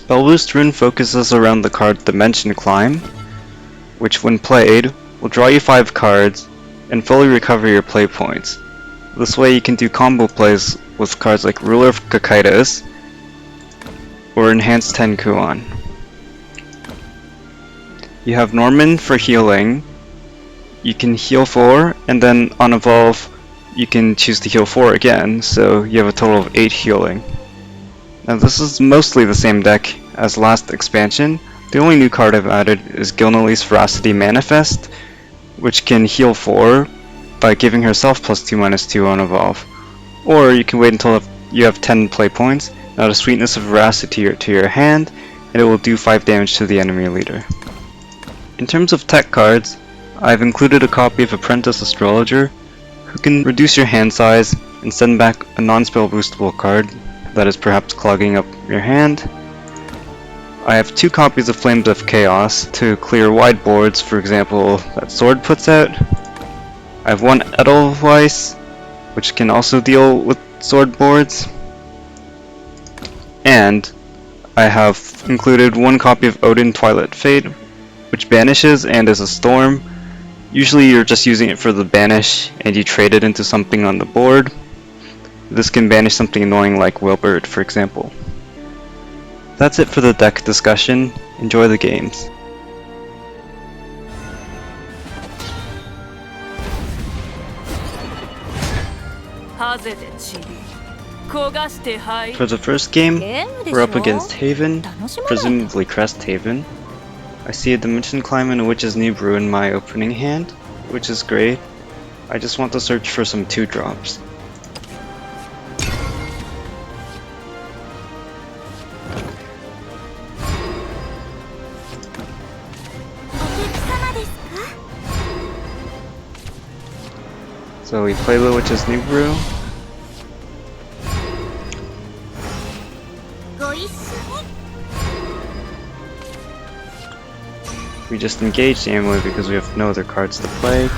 Spell Boost rune focuses around the card Dimension Climb, which when played, will draw you 5 cards and fully recover your play points. This way you can do combo plays with cards like Ruler of Kakaitos or Enhanced 10 Kuon. You have Norman for healing. You can heal 4, and then on evolve you can choose to heal 4 again, so you have a total of 8 healing. Now this is mostly the same deck as last expansion. The only new card I've added is Gilnally's Veracity Manifest, which can heal 4 by giving herself +2/-2 on evolve. Or you can wait until you have 10 play points, add a Sweetness of Veracity to your hand, and it will do 5 damage to the enemy leader. In terms of tech cards, I've included a copy of Apprentice Astrologer, who can reduce your hand size and send back a non-spell boostable card that is perhaps clogging up your hand. I have 2 copies of Flames of Chaos to clear wide boards, for example, that Sword puts out. I have 1 Edelweiss, which can also deal with sword boards. And I have included 1 copy of Odin Twilight Fate, which banishes and is a storm. Usually you're just using it for the banish and you trade it into something on the board. This can banish something annoying like Wilbert, for example. That's it for the deck discussion. Enjoy the games. For the first game, we're up against Haven, presumably Crest Haven. I see a Dimension Climb and a Witch's New Brew in my opening hand, which is great. I just want to search for some 2-drops. So we play the Witch's New Brew. We just engage the amulet because we have no other cards to play.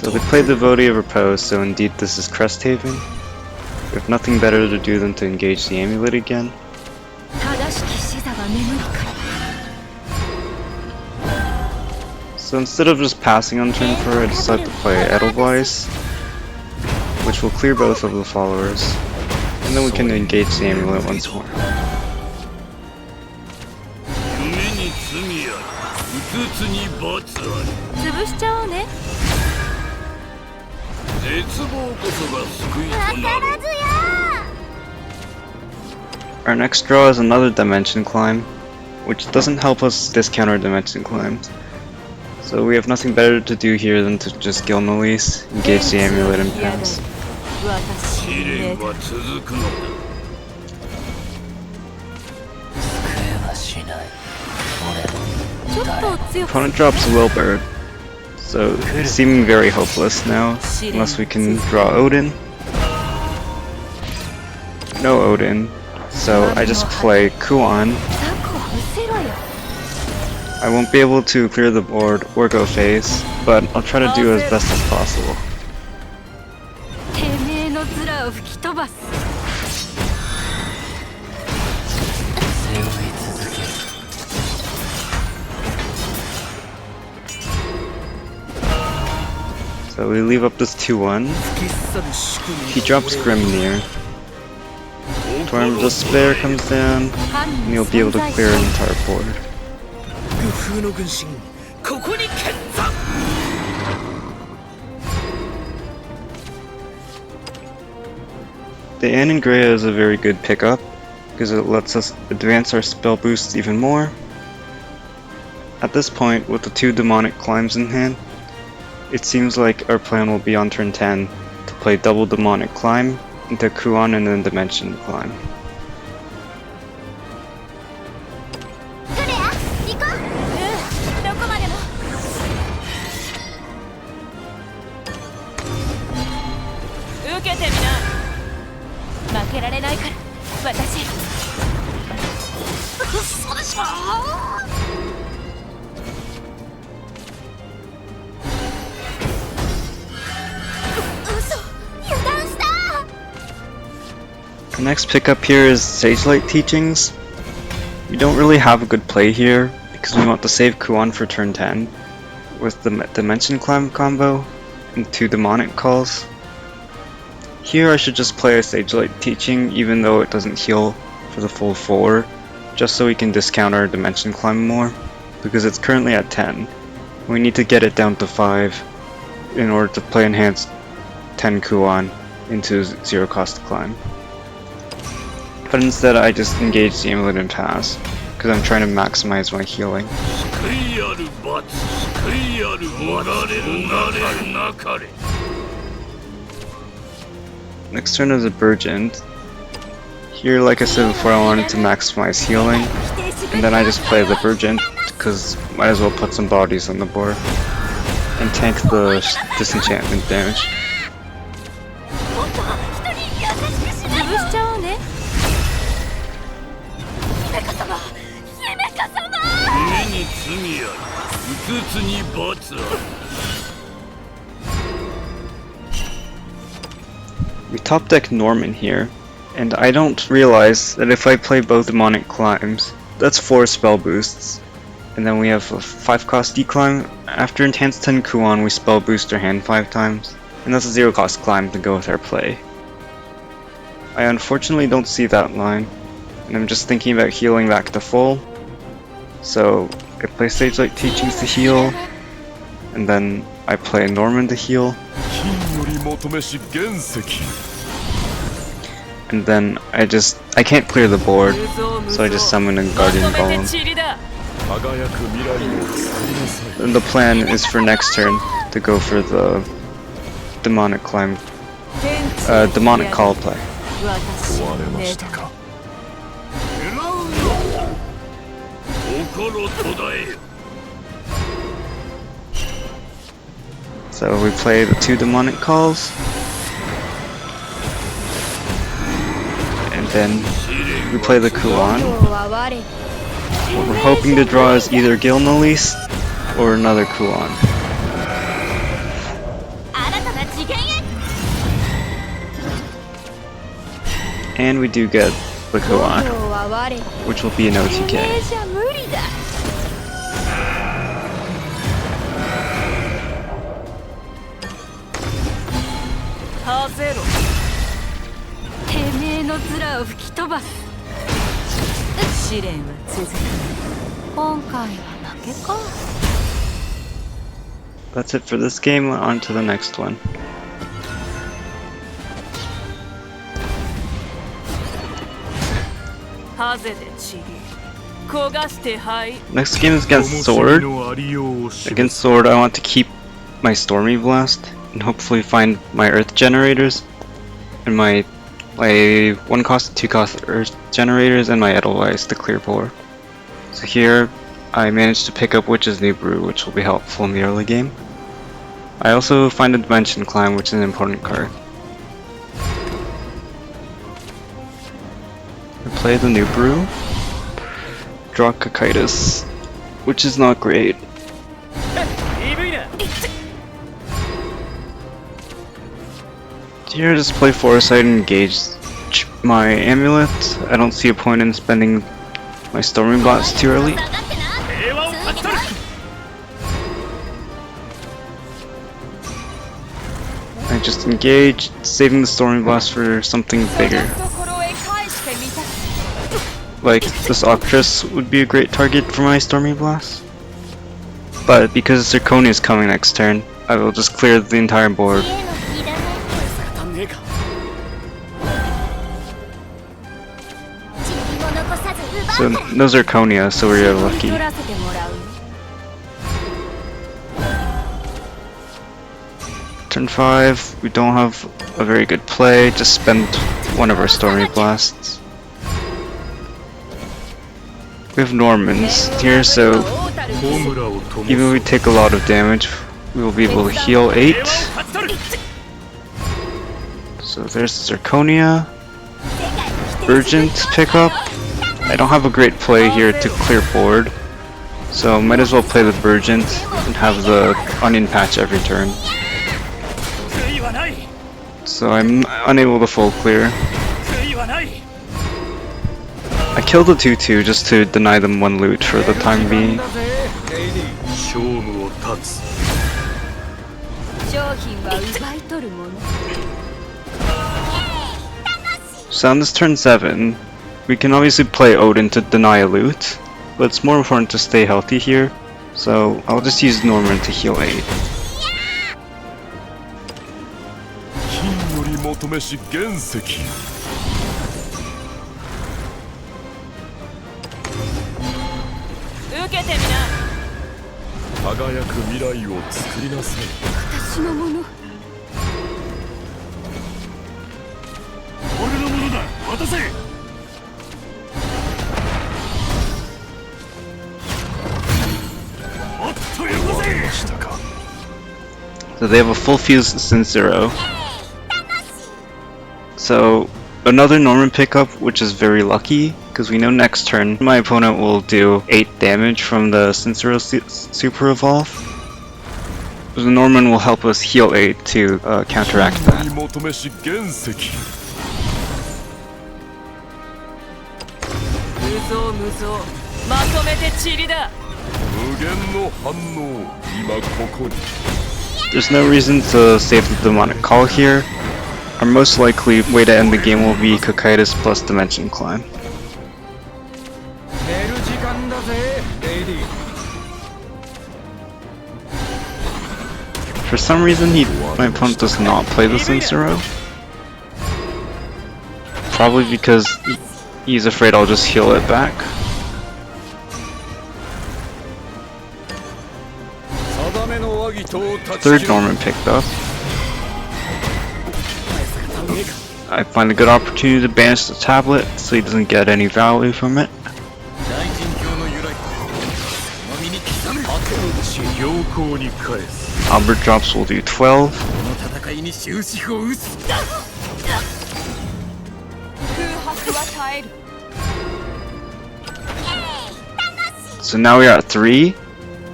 So we played the Devotee of Repose, so indeed this is Crest Haven. We have nothing better to do than to engage the amulet again. So instead of just passing on turn 4, I decided to play Edelweiss, which will clear both of the followers, and then we can engage the amulet once more. Our next draw is another Dimension Climb, which doesn't help us discount our Dimension Climbs. So we have nothing better to do here than to just Gilnally's, engage the amulet and pass. Opponent drops Wilbert, so it's seeming very hopeless now, unless we can draw Odin. No Odin, so I just play Kuon. I won't be able to clear the board or go face, but I'll try to do as best as possible. So we leave up this 2-1. He drops Grimnir. Torm of Despair comes down, and he'll be able to clear an entire board. The Annangrea is a very good pickup, because it lets us advance our spell boosts even more. At this point, with the 2 demonic climbs in hand, it seems like our plan will be on turn 10 to play double demonic climb into Kuon and then dimension climb. The next pickup here is Sagelight Teachings. We don't really have a good play here because we want to save Kuan for turn 10 with the Dimension Climb combo and 2 Demonic Calls. Here I should just play a Sagelight Teaching even though it doesn't heal for the full 4, just so we can discount our Dimension Climb more, because it's currently at 10. We need to get it down to 5 in order to play enhanced 10 Kuan into 0 cost climb. But instead I just engage the Amulet and pass, because I'm trying to maximize my healing. Next turn is a Burgent. Here, like I said before, I wanted to maximize healing, and then I just play the Burgent, because might as well put some bodies on the board, and tank the disenchantment damage. We top deck Norman here, and I don't realize that if I play both Demonic Climbs, that's 4 spell boosts, and then we have a 5 cost declimb. After enhanced 10 Kuan we spell boost our hand 5 times, and that's a 0 cost climb to go with our play. I unfortunately don't see that line, and I'm just thinking about healing back to full, so I play Sagelight Teachings to heal, and then I play Norman to heal, and then I can't clear the board, so I just summon a Guardian Golem. And the plan is for next turn to go for the Demonic Climb, Demonic Call play. So we play the 2 Demonic Calls, and then we play the Kuan. What we're hoping to draw is either Gilnolis or another Kuan. And we do get the Kuan, which will be an OTK. That's it for this game, on to the next one. Next game is against Sword. Against Sword I want to keep my Stormy Blast and hopefully find my Earth Generators and my 1 cost 2 cost Earth Generators and my Edelweiss to clear board. So here I managed to pick up Witch's New Brew, which will be helpful in the early game. I also find a Dimension Climb, which is an important card. I play the New Brew, draw Cocytus, which is not great. Here, just play Foresight and engage my Amulet. I don't see a point in spending my Storming Blast too early. I just engage, saving the Storming Blast for something bigger. Like, this Octress would be a great target for my Storming Blast. But because Zirconia is coming next turn, I will just clear the entire board. So no Zirconia, so we're lucky. Turn 5, we don't have a very good play, just spend one of our Stormy Blasts. We have Normans here, so even if we take a lot of damage, we will be able to heal 8. So there's Zirconia, Urgent pickup. I don't have a great play here to clear board, so might as well play the Burgent and have the Onion Patch every turn. So I'm unable to full clear. I killed the 2-2 just to deny them one loot for the time being. So on this turn 7, we can obviously play Odin to deny a loot, but it's more important to stay healthy here, so I'll just use Norman to heal 8. So they have a full fuse since 0. So another Norman pickup, which is very lucky, because we know next turn my opponent will do 8 damage from the Sincero Super Evolve. The Norman will help us heal 8 to counteract that. There's no reason to save the Demonic Call here. Our most likely way to end the game will be Cocytus plus Dimension Climb. For some reason my opponent does not play the Sincero. Probably because he's afraid I'll just heal it back. Third Norman picked up. I find a good opportunity to banish the tablet so he doesn't get any value from it. Albert drops will do 12. So now we are at 3.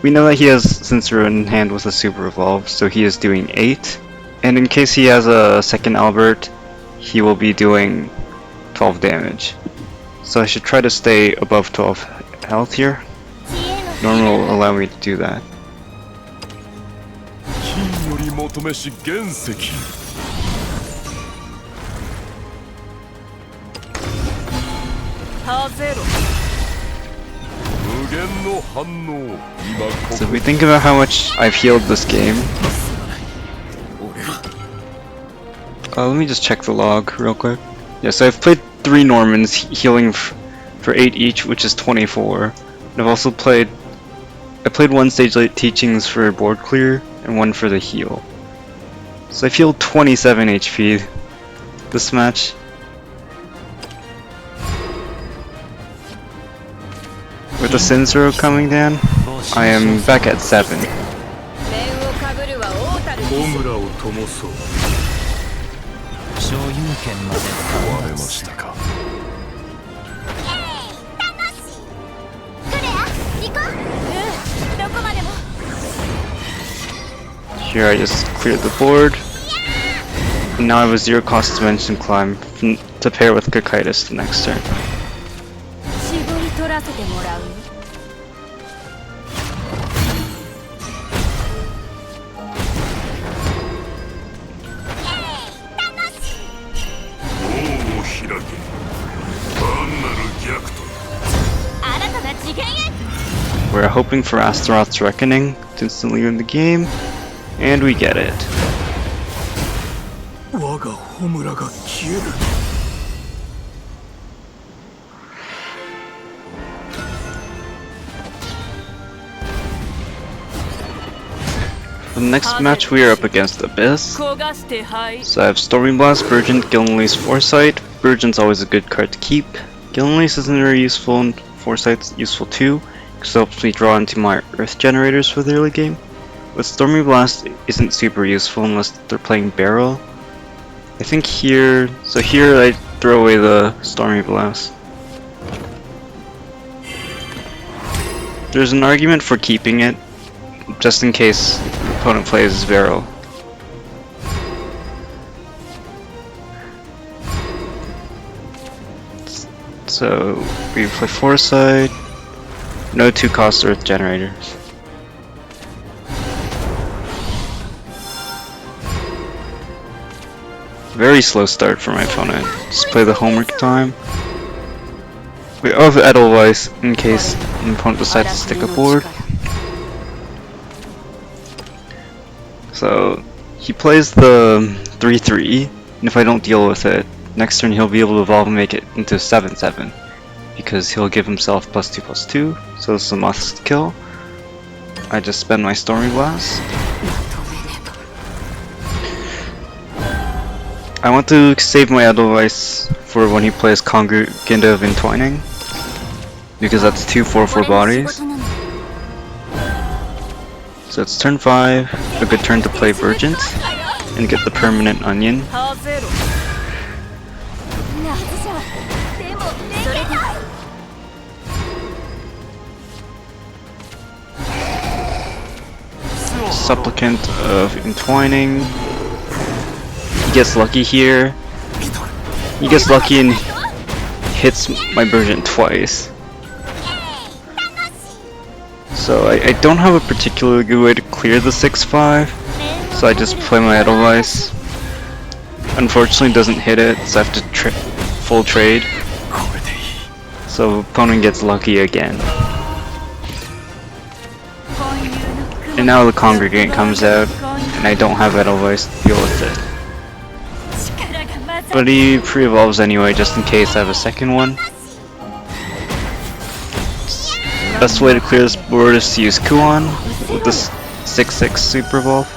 We know that he has Sincero in hand with a Super Evolve, so he is doing 8. And in case he has a second Albert, he will be doing 12 damage. So I should try to stay above 12 health here. Norman will allow me to do that. So if we think about how much I've healed this game, let me just check the log real quick. Yeah, so I've played 3 Normans healing for 8 each, which is 24. And I've also played 1 Stage Light Teachings for board clear and 1 for the heal. So I've healed 27 HP this match. With the Sincero coming down, I am back at 7. Here I just cleared the board. And now I have a 0 cost Dimension Climb to pair with Cocytus the next turn. We're hoping for Astaroth's Reckoning to instantly win the game, and we get it. For the next match we are up against Abyss. So I have Stormy Blast, Burgeon, Gillenlease, Foresight. Burgeon's always a good card to keep. Gillenlease isn't very useful, and Foresight's useful too, because it helps me draw into my Earth Generators for the early game. But Stormy Blast isn't super useful unless they're playing Barrel. I think here I throw away the Stormy Blast. There's an argument for keeping it, just in case the opponent plays Barrel. So we play Foresight, no 2-cost Earth Generators. Very slow start for my opponent. Just play the homework time. We have Edelweiss in case an opponent decides to stick a board. So he plays the 3-3, and if I don't deal with it, next turn he'll be able to evolve and make it into 7-7. Because he'll give himself +2/+2, so this is a must kill. I just spend my Stormy Blast. I want to save my Edelweiss for when he plays Congregant of Entwining, because that's 2 4/4 bodies. So it's turn 5, a good turn to play Vergent, and get the permanent Onion. Supplicant of Entwining. He gets lucky here. He gets lucky and hits my Vergent twice. So I don't have a particularly good way to clear the 6-5, so I just play my Edelweiss. Unfortunately doesn't hit it, so I have to full trade. So opponent gets lucky again. And now the Congregant comes out, and I don't have Edelweiss to deal with it. But he pre-evolves anyway, just in case I have a second one. Best way to clear this board is to use Kuon with this 6/6 Super Evolve.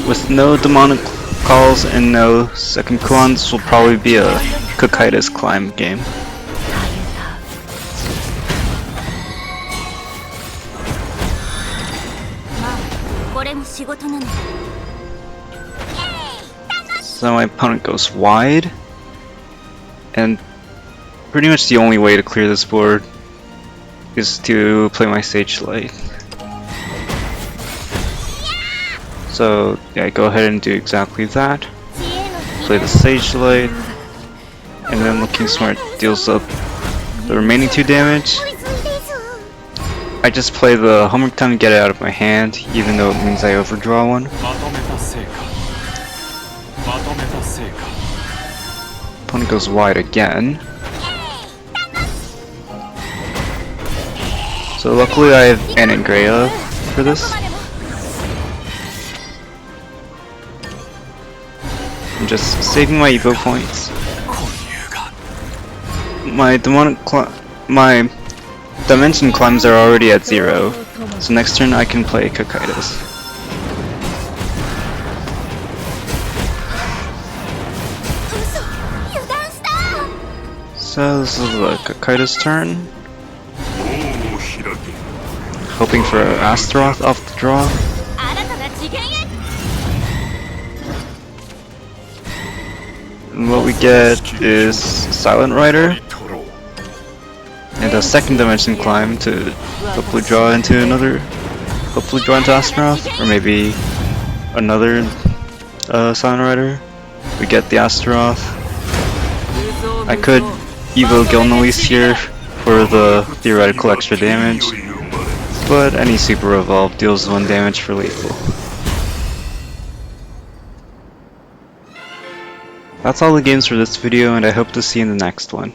With no demonic calls and no second Kuon, this will probably be a Cocytus climb game. So my opponent goes wide, and pretty much the only way to clear this board is to play my Sage Light. So yeah, go ahead and do exactly that. Play the Sage Light, and then Looking Smart deals up the remaining 2 damage. I just play the homework time to get it out of my hand, even though it means I overdraw one. Opponent goes wide again. So luckily I have Anangrea for this. I'm just saving my Evo points. My Dimension climbs are already at 0, so next turn I can play Cocytus. So this is the Cocytus turn. Hoping for Astaroth off the draw. And what we get is Silent Rider. And a second dimension climb to hopefully draw into Astaroth, or maybe another Silent Rider. We get the Astaroth. I could Evo Gilnelise here for the theoretical extra damage, but any Super Evolve deals 1 damage for lethal. That's all the games for this video, and I hope to see you in the next one.